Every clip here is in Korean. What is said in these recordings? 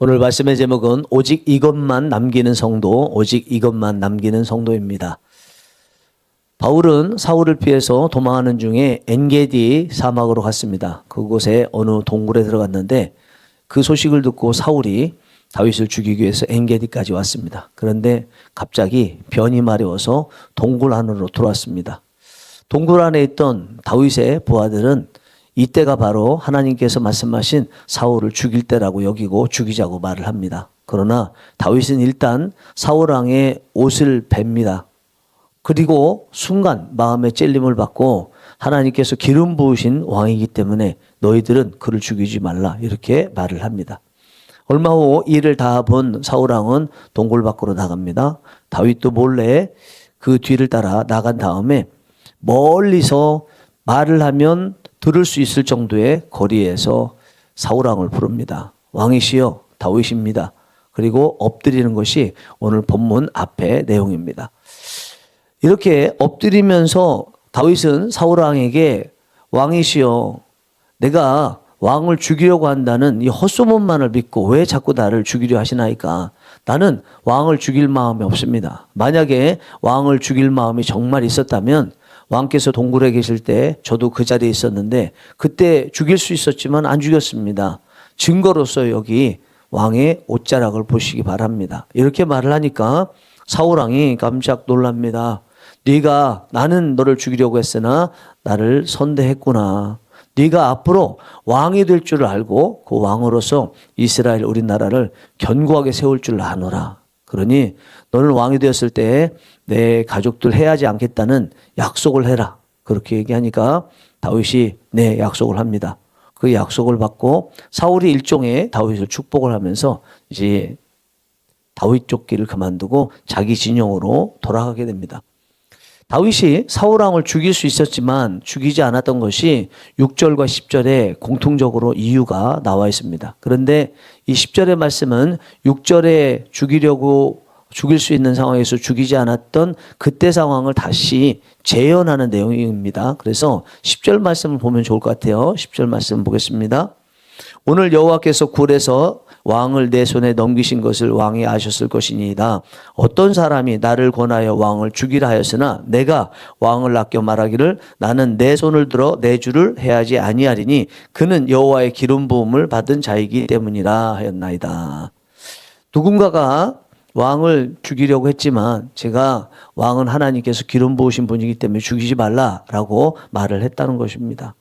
오늘 말씀의 제목은 오직 이것만 남기는 성도, 오직 이것만 남기는 성도입니다. 바울은 사울을 피해서 도망하는 중에 엔게디 사막으로 갔습니다. 그곳에 어느 동굴에 들어갔는데 그 소식을 듣고 사울이 다윗을 죽이기 위해서 엔게디까지 왔습니다. 그런데 갑자기 변이 마려워서 동굴 안으로 들어왔습니다. 동굴 안에 있던 다윗의 부하들은 이때가 바로 하나님께서 말씀하신 사울을 죽일 때라고 여기고 죽이자고 말을 합니다. 그러나 다윗은 일단 사울 왕의 옷을 뱁니다. 그리고 순간 마음의 찔림을 받고 하나님께서 기름 부으신 왕이기 때문에 너희들은 그를 죽이지 말라 이렇게 말을 합니다. 얼마 후 일을 다 본 사울 왕은 동굴 밖으로 나갑니다. 다윗도 몰래 그 뒤를 따라 나간 다음에 멀리서 말을 하면 들을 수 있을 정도의 거리에서 사울 왕을 부릅니다. 왕이시여 다윗입니다. 그리고 엎드리는 것이 오늘 본문 앞의 내용입니다. 이렇게 엎드리면서 다윗은 사울 왕에게 왕이시여 내가 왕을 죽이려고 한다는 이 헛소문만을 믿고 왜 자꾸 나를 죽이려 하시나이까? 나는 왕을 죽일 마음이 없습니다. 만약에 왕을 죽일 마음이 정말 있었다면 왕께서 동굴에 계실 때 저도 그 자리에 있었는데 그때 죽일 수 있었지만 안 죽였습니다. 증거로서 여기 왕의 옷자락을 보시기 바랍니다. 이렇게 말을 하니까 사울 왕이 깜짝 놀랍니다. 네가 나는 너를 죽이려고 했으나 나를 선대했구나. 네가 앞으로 왕이 될 줄 알고 그 왕으로서 이스라엘 우리 나라를 견고하게 세울 줄 아노라. 그러니 너는 왕이 되었을 때 내 가족들 해하지 않겠다는 약속을 해라. 그렇게 얘기하니까 다윗이 네 약속을 합니다. 그 약속을 받고 사울이 일종의 다윗을 축복을 하면서 이제 다윗 쫓기를 그만두고 자기 진영으로 돌아가게 됩니다. 다윗이 사울 왕을 죽일 수 있었지만 죽이지 않았던 것이 6절과 10절에 공통적으로 이유가 나와 있습니다. 그런데 이 10절의 말씀은 6절에 죽일 수 있는 상황에서 죽이지 않았던 그때 상황을 다시 재현하는 내용입니다. 그래서 10절 말씀을 보면 좋을 것 같아요. 10절 말씀 보겠습니다. 오늘 여호와께서 굴에서 왕을 내 손에 넘기신 것을 왕이 아셨을 것이니이다. 어떤 사람이 나를 권하여 왕을 죽이라 하였으나 내가 왕을 아껴 말하기를 나는 내 손을 들어 내 주를 해하지 아니하리니 그는 여호와의 기름 부음을 받은 자이기 때문이라 하였나이다. 누군가가 왕을 죽이려고 했지만 제가 왕은 하나님께서 기름 부으신 분이기 때문에 죽이지 말라라고 말을 했다는 것입니다.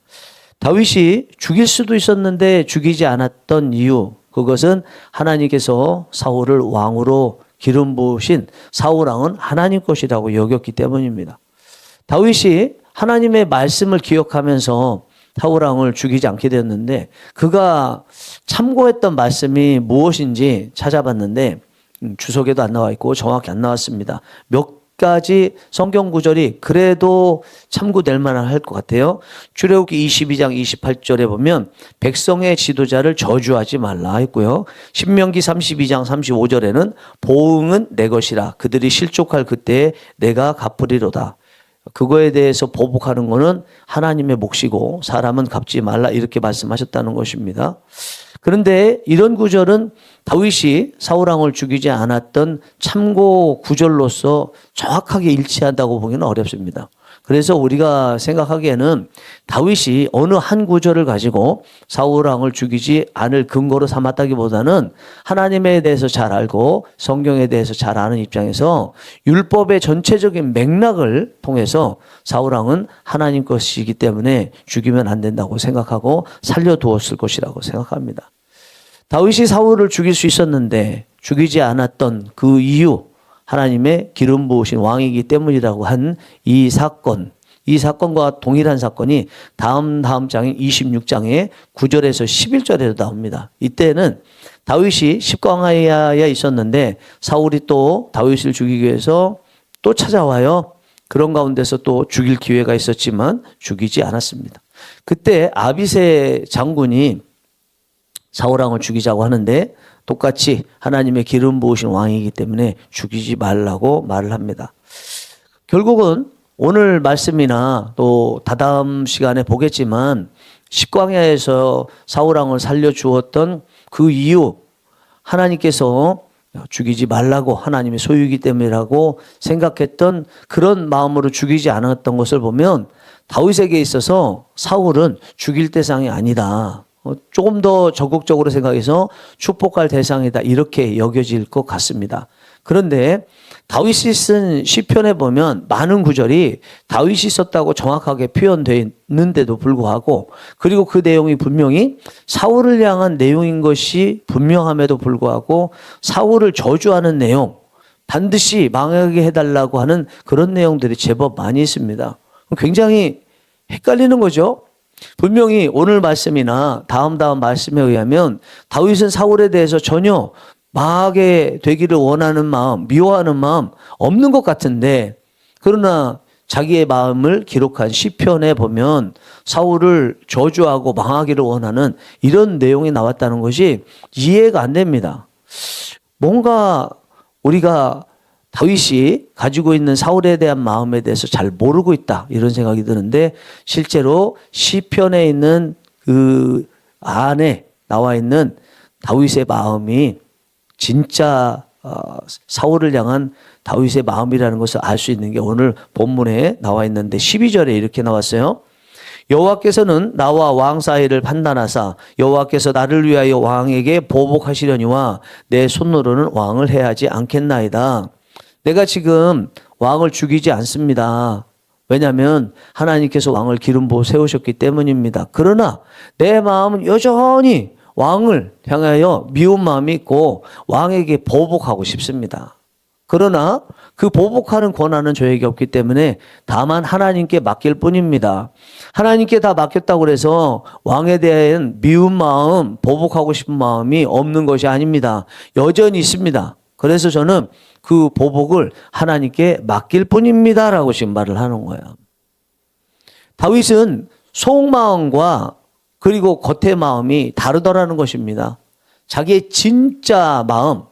다윗이 죽일 수도 있었는데 죽이지 않았던 이유, 그것은 하나님께서 사울을 왕으로 기름 부으신 사울 왕은 하나님 것이라고 여겼기 때문입니다. 다윗이 하나님의 말씀을 기억하면서 사울 왕을 죽이지 않게 되었는데 그가 참고했던 말씀이 무엇인지 찾아봤는데 주석에도 안 나와 있고 정확히 안 나왔습니다. 몇 가지 성경 구절이 그래도 참고될 만한 할 것 같아요. 출애굽기 22장 28절에 보면 백성의 지도자를 저주하지 말라 했고요. 신명기 32장 35절에는 보응은 내 것이라 그들이 실족할 그때에 내가 갚으리로다. 그거에 대해서 보복하는 거는 하나님의 몫이고 사람은 갚지 말라 이렇게 말씀하셨다는 것입니다. 그런데 이런 구절은 다윗이 사울 왕을 죽이지 않았던 참고 구절로서 정확하게 일치한다고 보기는 어렵습니다. 그래서 우리가 생각하기에는 다윗이 어느 한 구절을 가지고 사울 왕을 죽이지 않을 근거로 삼았다기보다는 하나님에 대해서 잘 알고 성경에 대해서 잘 아는 입장에서 율법의 전체적인 맥락을 통해서 사울 왕은 하나님 것이기 때문에 죽이면 안 된다고 생각하고 살려두었을 것이라고 생각합니다. 다윗이 사울을 죽일 수 있었는데 죽이지 않았던 그 이유, 하나님의 기름 부으신 왕이기 때문이라고 한 이 사건, 이 사건과 동일한 사건이 다음 장인 26장에 9절에서 11절에도 나옵니다. 이때는 다윗이 십광야에 있었는데 사울이 또 다윗을 죽이기 위해서 또 찾아와요. 그런 가운데서 또 죽일 기회가 있었지만 죽이지 않았습니다. 그때 아비새 장군이 사울 왕을 죽이자고 하는데 똑같이 하나님의 기름 부으신 왕이기 때문에 죽이지 말라고 말을 합니다. 결국은 오늘 말씀이나 또 다다음 시간에 보겠지만 십광야에서 사울 왕을 살려주었던 그 이유, 하나님께서 죽이지 말라고 하나님의 소유이기 때문이라고 생각했던 그런 마음으로 죽이지 않았던 것을 보면 다윗에게 있어서 사울은 죽일 대상이 아니다. 조금 더 적극적으로 생각해서 축복할 대상이다. 이렇게 여겨질 것 같습니다. 그런데 다윗이 쓴 시편에 보면 많은 구절이 다윗이 썼다고 정확하게 표현되어 있는데도 불구하고 그리고 그 내용이 분명히 사울을 향한 내용인 것이 분명함에도 불구하고 사울을 저주하는 내용, 반드시 망하게 해달라고 하는 그런 내용들이 제법 많이 있습니다. 굉장히 헷갈리는 거죠. 분명히 오늘 말씀이나 다음 말씀에 의하면 다윗은 사울에 대해서 전혀 망하게 되기를 원하는 마음, 미워하는 마음 없는 것 같은데 그러나 자기의 마음을 기록한 시편에 보면 사울을 저주하고 망하기를 원하는 이런 내용이 나왔다는 것이 이해가 안 됩니다. 뭔가 우리가 다윗이 가지고 있는 사울에 대한 마음에 대해서 잘 모르고 있다 이런 생각이 드는데 실제로 시편에 있는 그 안에 나와 있는 다윗의 마음이 진짜 사울을 향한 다윗의 마음이라는 것을 알 수 있는 게 오늘 본문에 나와 있는데 12절에 이렇게 나왔어요. 여호와께서는 나와 왕 사이를 판단하사 여호와께서 나를 위하여 왕에게 보복하시려니와 내 손으로는 왕을 해하지 않겠나이다. 내가 지금 왕을 죽이지 않습니다. 왜냐하면 하나님께서 왕을 기름 부어 세우셨기 때문입니다. 그러나 내 마음은 여전히 왕을 향하여 미운 마음이 있고 왕에게 보복하고 싶습니다. 그러나 그 보복하는 권한은 저에게 없기 때문에 다만 하나님께 맡길 뿐입니다. 하나님께 다 맡겼다고 해서 왕에 대한 미운 마음, 보복하고 싶은 마음이 없는 것이 아닙니다. 여전히 있습니다. 그래서 저는 그 보복을 하나님께 맡길 뿐입니다라고 지금 말을 하는 거예요. 다윗은 속마음과 그리고 겉의 마음이 다르더라는 것입니다. 자기의 진짜 마음,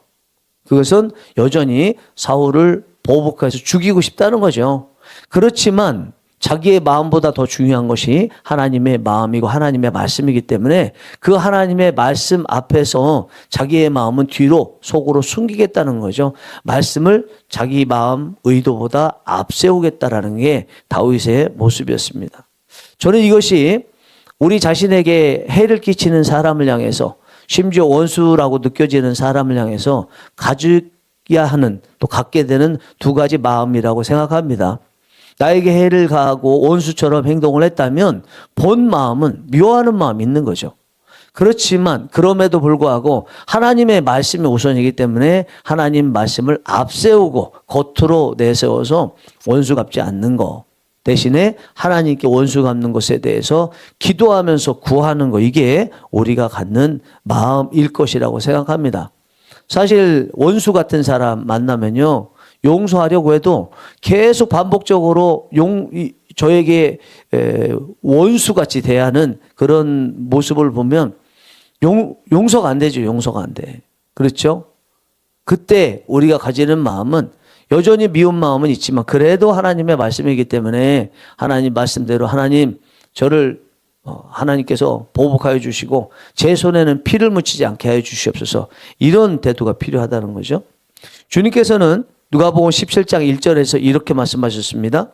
그것은 여전히 사울을 보복해서 죽이고 싶다는 거죠. 그렇지만 자기의 마음보다 더 중요한 것이 하나님의 마음이고 하나님의 말씀이기 때문에 그 하나님의 말씀 앞에서 자기의 마음은 뒤로 속으로 숨기겠다는 거죠. 말씀을 자기 마음 의도보다 앞세우겠다라는 게 다윗의 모습이었습니다. 저는 이것이 우리 자신에게 해를 끼치는 사람을 향해서 심지어 원수라고 느껴지는 사람을 향해서 가져야 하는 또 갖게 되는 두 가지 마음이라고 생각합니다. 나에게 해를 가하고 원수처럼 행동을 했다면 본 마음은 미워하는 마음이 있는 거죠. 그렇지만 그럼에도 불구하고 하나님의 말씀이 우선이기 때문에 하나님 말씀을 앞세우고 겉으로 내세워서 원수 갚지 않는 거. 대신에 하나님께 원수 갚는 것에 대해서 기도하면서 구하는 거, 이게 우리가 갖는 마음일 것이라고 생각합니다. 사실 원수 같은 사람 만나면요, 용서하려고 해도 계속 반복적으로 저에게 원수같이 대하는 그런 모습을 보면 용서가 안 되죠. 용서가 안 돼. 그렇죠? 그때 우리가 가지는 마음은 여전히 미운 마음은 있지만 그래도 하나님의 말씀이기 때문에 하나님 말씀대로 하나님 저를 하나님께서 보복하여 주시고 제 손에는 피를 묻히지 않게 하여 주시옵소서, 이런 태도가 필요하다는 거죠. 주님께서는 누가복음 17장 1절에서 이렇게 말씀하셨습니다.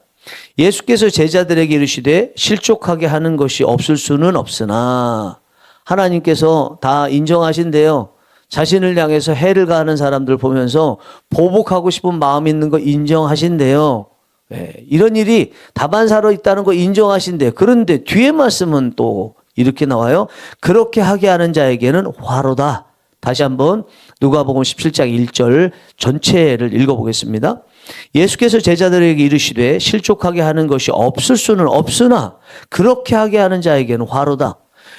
예수께서 제자들에게 이르시되 실족하게 하는 것이 없을 수는 없으나, 하나님께서 다 인정하신대요. 자신을 향해서 해를 가하는 사람들 보면서 보복하고 싶은 마음이 있는 거 인정하신대요. 이런 일이 다반사로 있다는 거 인정하신대요. 그런데 뒤에 말씀은 또 이렇게 나와요. 그렇게 하게 하는 자에게는 화로다. 다시 한번 누가복음 17장 1절 전체를 읽어보겠습니다. 예수께서 제자들에게 이르시되 실족하게 하는 것이 없을 수는 없으나 그렇게 하게 하는 자에게는 화로다.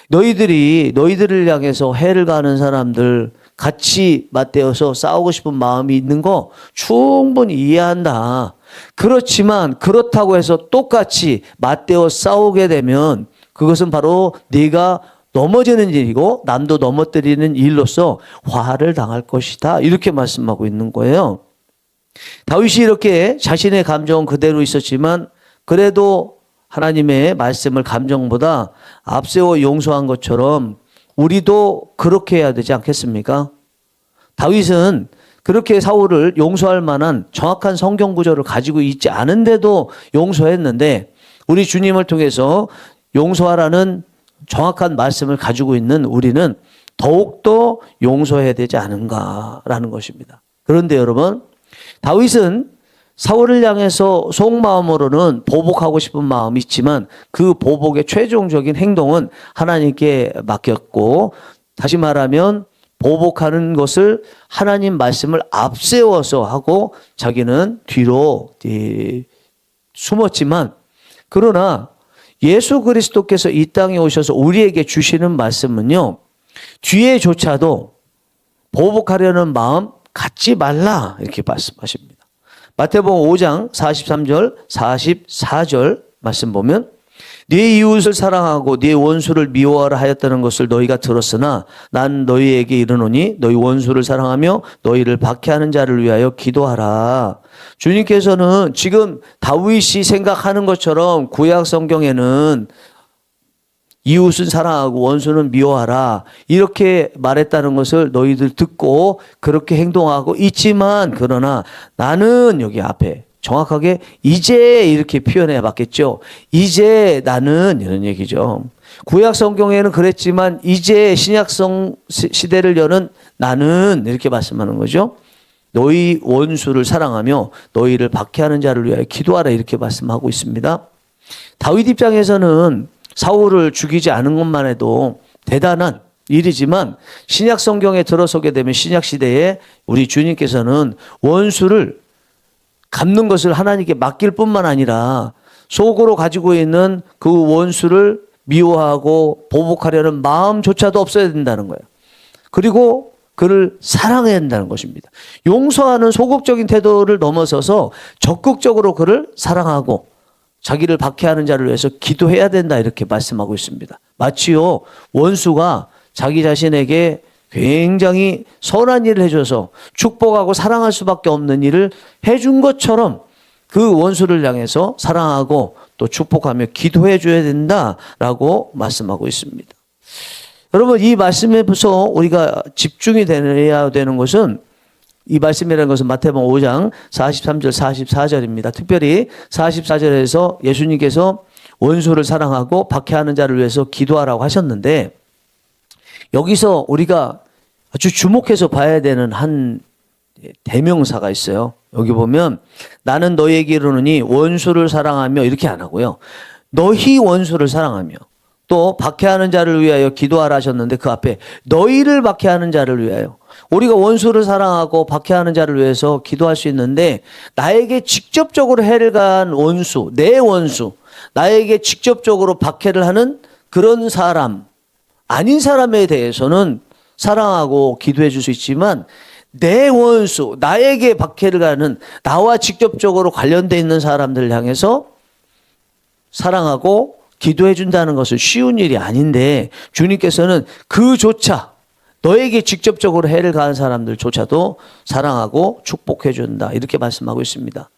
너희들을 향해서 해를 가하는 사람들 같이 맞대어서 싸우고 싶은 마음이 있는 거 충분히 이해한다. 그렇지만 그렇다고 해서 똑같이 맞대어 싸우게 되면 그것은 바로 네가 넘어지는 일이고 남도 넘어뜨리는 일로서 화를 당할 것이다. 이렇게 말씀하고 있는 거예요. 다윗이 이렇게 자신의 감정은 그대로 있었지만 그래도 하나님의 말씀을 감정보다 앞세워 용서한 것처럼 우리도 그렇게 해야 되지 않겠습니까? 다윗은 그렇게 사울을 용서할 만한 정확한 성경 구절을 가지고 있지 않은데도 용서했는데 우리 주님을 통해서 용서하라는 정확한 말씀을 가지고 있는 우리는 더욱더 용서해야 되지 않은가라는 것입니다. 그런데 여러분, 다윗은 사울을 향해서 속마음으로는 보복하고 싶은 마음이 있지만 그 보복의 최종적인 행동은 하나님께 맡겼고, 다시 말하면 보복하는 것을 하나님 말씀을 앞세워서 하고 자기는 뒤로 숨었지만, 그러나 예수 그리스도께서 이 땅에 오셔서 우리에게 주시는 말씀은요, 뒤에조차도 보복하려는 마음 갖지 말라 이렇게 말씀하십니다. 마태복음 5장 43절 44절 말씀 보면 네 이웃을 사랑하고 네 원수를 미워하라 하였다는 것을 너희가 들었으나 난 너희에게 이르노니 너희 원수를 사랑하며 너희를 박해하는 자를 위하여 기도하라. 주님께서는 지금 다윗이 생각하는 것처럼 구약 성경에는 이웃은 사랑하고 원수는 미워하라 이렇게 말했다는 것을 너희들 듣고 그렇게 행동하고 있지만, 그러나 나는 여기 앞에 정확하게 이제 이렇게 표현해 봤겠죠. 이제 나는 이런 얘기죠. 구약 성경에는 그랬지만 이제 신약성 시대를 여는 나는 이렇게 말씀하는 거죠. 너희 원수를 사랑하며 너희를 박해하는 자를 위하여 기도하라 이렇게 말씀하고 있습니다. 다윗 입장에서는 사울을 죽이지 않은 것만 해도 대단한 일이지만 신약 성경에 들어서게 되면 신약 시대에 우리 주님께서는 원수를 갚는 것을 하나님께 맡길 뿐만 아니라 속으로 가지고 있는 그 원수를 미워하고 보복하려는 마음조차도 없어야 된다는 거예요. 그리고 그를 사랑해야 된다는 것입니다. 용서하는 소극적인 태도를 넘어서서 적극적으로 그를 사랑하고 자기를 박해하는 자를 위해서 기도해야 된다 이렇게 말씀하고 있습니다. 마치요 원수가 자기 자신에게 굉장히 선한 일을 해줘서 축복하고 사랑할 수밖에 없는 일을 해준 것처럼 그 원수를 향해서 사랑하고 또 축복하며 기도해 줘야 된다라고 말씀하고 있습니다. 여러분, 이 말씀에서 우리가 집중이 돼야 되는 것은, 이 말씀이라는 것은 마태복음 5장 43절 44절입니다. 특별히 44절에서 예수님께서 원수를 사랑하고 박해하는 자를 위해서 기도하라고 하셨는데, 여기서 우리가 아주 주목해서 봐야 되는 한 대명사가 있어요. 여기 보면 나는 너희에게 이르노니 원수를 사랑하며 이렇게 안 하고요. 너희 원수를 사랑하며 또 박해하는 자를 위하여 기도하라 하셨는데 그 앞에 너희를 박해하는 자를 위하여, 우리가 원수를 사랑하고 박해하는 자를 위해서 기도할 수 있는데 나에게 직접적으로 해를 가한 원수, 내 원수, 나에게 직접적으로 박해를 하는 그런 사람, 아닌 사람에 대해서는 사랑하고 기도해 줄 수 있지만 내 원수, 나에게 박해를 가는, 나와 직접적으로 관련되어 있는 사람들을 향해서 사랑하고 기도해 준다는 것은 쉬운 일이 아닌데 주님께서는 그조차 너에게 직접적으로 해를 가한 사람들조차도 사랑하고 축복해 준다 이렇게 말씀하고 있습니다.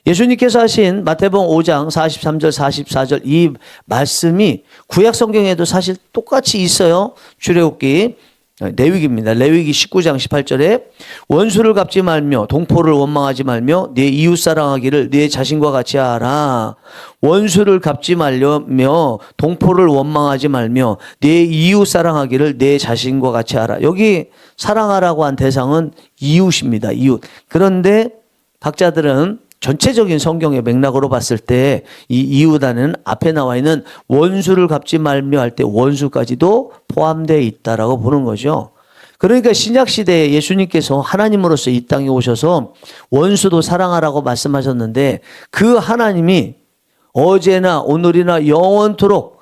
예수님께서 하신 마태복음 5장 43절 44절 이 말씀이 구약 성경에도 사실 똑같이 있어요. 출애굽기 레위기입니다. 레위기 19장 18절에 원수를 갚지 말며 동포를 원망하지 말며 네 이웃 사랑하기를 네 자신과 같이 하라. 원수를 갚지 말며 동포를 원망하지 말며 네 이웃 사랑하기를 네 자신과 같이 하라. 여기 사랑하라고 한 대상은 이웃입니다. 이웃. 그런데 학자들은 전체적인 성경의 맥락으로 봤을 때 이 이웃안에는 앞에 나와 있는 원수를 갚지 말며 할 때 원수까지도 포함되어 있다라고 보는 거죠. 그러니까 신약시대에 예수님께서 하나님으로서 이 땅에 오셔서 원수도 사랑하라고 말씀하셨는데 그 하나님이 어제나 오늘이나 영원토록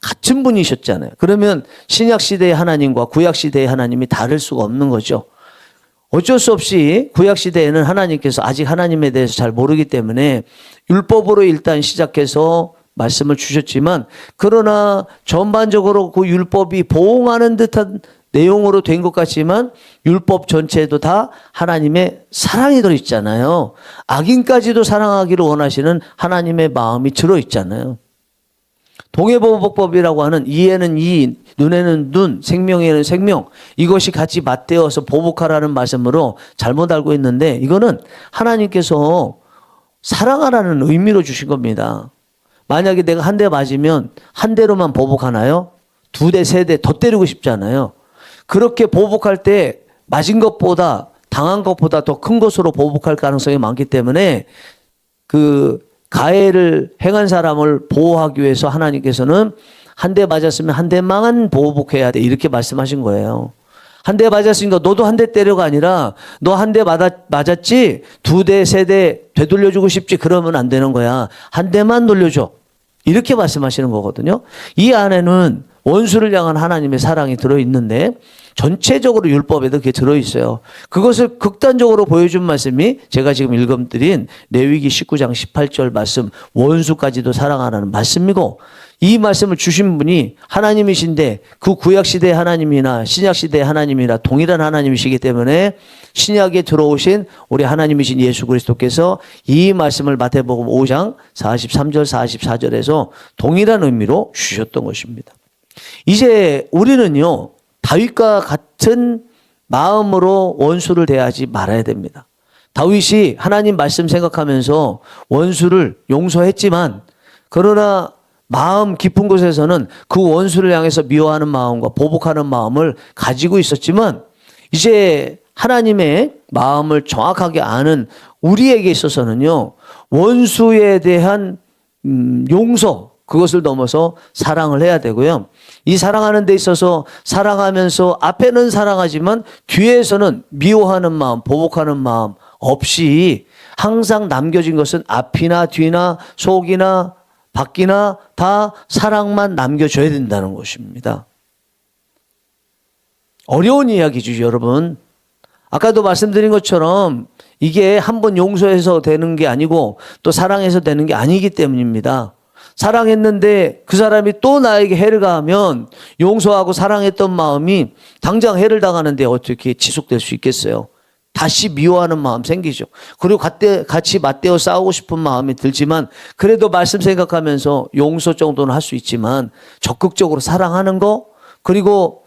같은 분이셨잖아요. 그러면 신약시대의 하나님과 구약시대의 하나님이 다를 수가 없는 거죠. 어쩔 수 없이 구약시대에는 하나님께서 아직 하나님에 대해서 잘 모르기 때문에 율법으로 일단 시작해서 말씀을 주셨지만, 그러나 전반적으로 그 율법이 보응하는 듯한 내용으로 된 것 같지만 율법 전체에도 다 하나님의 사랑이 들어있잖아요. 악인까지도 사랑하기를 원하시는 하나님의 마음이 들어있잖아요. 동해보복법이라고 하는 이에는 이, 눈에는 눈, 생명에는 생명, 이것이 같이 맞대어서 보복하라는 말씀으로 잘못 알고 있는데, 이거는 하나님께서 사랑하라는 의미로 주신 겁니다. 만약에 내가 한 대 맞으면 한 대로만 보복하나요? 두 대, 세 대 더 때리고 싶잖아요. 그렇게 보복할 때 맞은 것보다, 당한 것보다 더 큰 것으로 보복할 가능성이 많기 때문에 그 가해를 행한 사람을 보호하기 위해서 하나님께서는 한 대 맞았으면 한 대만 보복해야 돼, 이렇게 말씀하신 거예요. 한 대 맞았으니까 너도 한 대 때려가 아니라 너 한 대 맞았지? 두 대, 세 대 되돌려주고 싶지? 그러면 안 되는 거야. 한 대만 돌려줘. 이렇게 말씀하시는 거거든요. 이 안에는 원수를 향한 하나님의 사랑이 들어있는데 전체적으로 율법에도 그게 들어있어요. 그것을 극단적으로 보여준 말씀이 제가 지금 읽어드린 레위기 19장 18절 말씀, 원수까지도 사랑하라는 말씀이고, 이 말씀을 주신 분이 하나님이신데 그 구약시대의 하나님이나 신약시대의 하나님이나 동일한 하나님이시기 때문에 신약에 들어오신 우리 하나님이신 예수 그리스도께서 이 말씀을 마태복음 5장 43절 44절에서 동일한 의미로 주셨던 것입니다. 이제 우리는요, 다윗과 같은 마음으로 원수를 대하지 말아야 됩니다. 다윗이 하나님 말씀 생각하면서 원수를 용서했지만, 그러나 마음 깊은 곳에서는 그 원수를 향해서 미워하는 마음과 보복하는 마음을 가지고 있었지만, 이제 하나님의 마음을 정확하게 아는 우리에게 있어서는요, 원수에 대한 용서, 그것을 넘어서 사랑을 해야 되고요. 이 사랑하는 데 있어서 사랑하면서 앞에는 사랑하지만 뒤에서는 미워하는 마음, 보복하는 마음 없이 항상 남겨진 것은 앞이나 뒤나 속이나 밖이나 다 사랑만 남겨줘야 된다는 것입니다. 어려운 이야기죠, 여러분. 아까도 말씀드린 것처럼 이게 한번 용서해서 되는 게 아니고 또 사랑해서 되는 게 아니기 때문입니다. 사랑했는데 그 사람이 또 나에게 해를 가하면 용서하고 사랑했던 마음이 당장 해를 당하는데 어떻게 지속될 수 있겠어요? 다시 미워하는 마음 생기죠. 그리고 같이 맞대어 싸우고 싶은 마음이 들지만, 그래도 말씀 생각하면서 용서 정도는 할 수 있지만 적극적으로 사랑하는 거, 그리고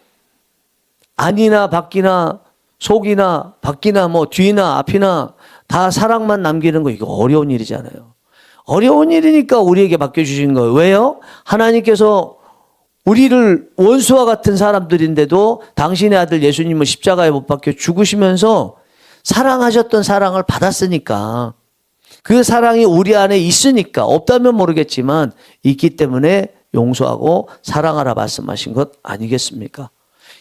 안이나 밖이나 속이나 밖이나 뭐 뒤나 앞이나 다 사랑만 남기는 거, 이거 어려운 일이잖아요. 어려운 일이니까 우리에게 맡겨주신 거예요. 왜요? 하나님께서 우리를 원수와 같은 사람들인데도 당신의 아들 예수님을 십자가에 못 박혀 죽으시면서 사랑하셨던 사랑을 받았으니까, 그 사랑이 우리 안에 있으니까, 없다면 모르겠지만 있기 때문에 용서하고 사랑하라 말씀하신 것 아니겠습니까?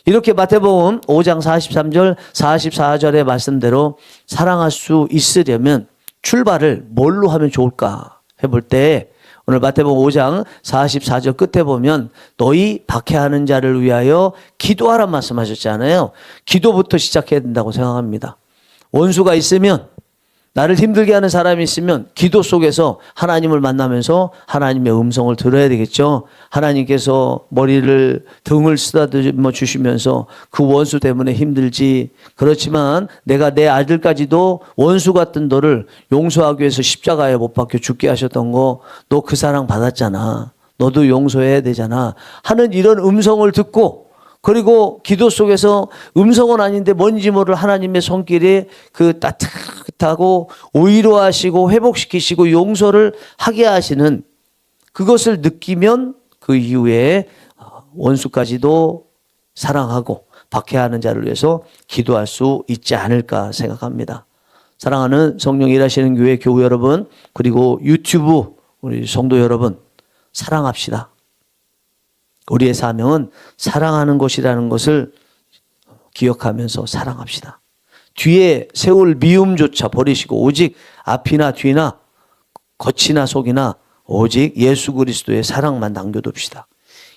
이렇게 마태복음 5장 43절 44절의 말씀대로 사랑할 수 있으려면 출발을 뭘로 하면 좋을까 해볼 때, 오늘 마태복음 5장 44절 끝에 보면 너희 박해하는 자를 위하여 기도하라 말씀하셨잖아요. 기도부터 시작해야 된다고 생각합니다. 원수가 있으면, 나를 힘들게 하는 사람이 있으면 기도 속에서 하나님을 만나면서 하나님의 음성을 들어야 되겠죠. 하나님께서 등을 쓰다듬어 주시면서 그 원수 때문에 힘들지, 그렇지만 내가 내 아들까지도 원수 같은 너를 용서하기 위해서 십자가에 못 박혀 죽게 하셨던 거, 너 그 사랑 받았잖아, 너도 용서해야 되잖아 하는 이런 음성을 듣고, 그리고 기도 속에서 음성은 아닌데 뭔지 모를 하나님의 손길이 그 따뜻하고 위로하시고 회복시키시고 용서를 하게 하시는 그것을 느끼면 그 이후에 원수까지도 사랑하고 박해하는 자를 위해서 기도할 수 있지 않을까 생각합니다. 사랑하는 성령 일하시는 교회 교우 여러분, 그리고 유튜브 우리 성도 여러분, 사랑합시다. 우리의 사명은 사랑하는 것이라는 것을 기억하면서 사랑합시다. 뒤에 세울 미움조차 버리시고 오직 앞이나 뒤나 겉이나 속이나 오직 예수 그리스도의 사랑만 남겨둡시다.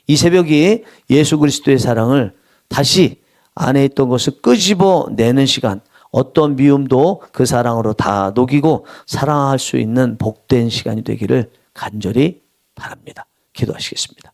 이 새벽이 예수 그리스도의 사랑을 다시 안에 있던 것을 끄집어내는 시간, 어떤 미움도 그 사랑으로 다 녹이고 사랑할 수 있는 복된 시간이 되기를 간절히 바랍니다. 기도하시겠습니다.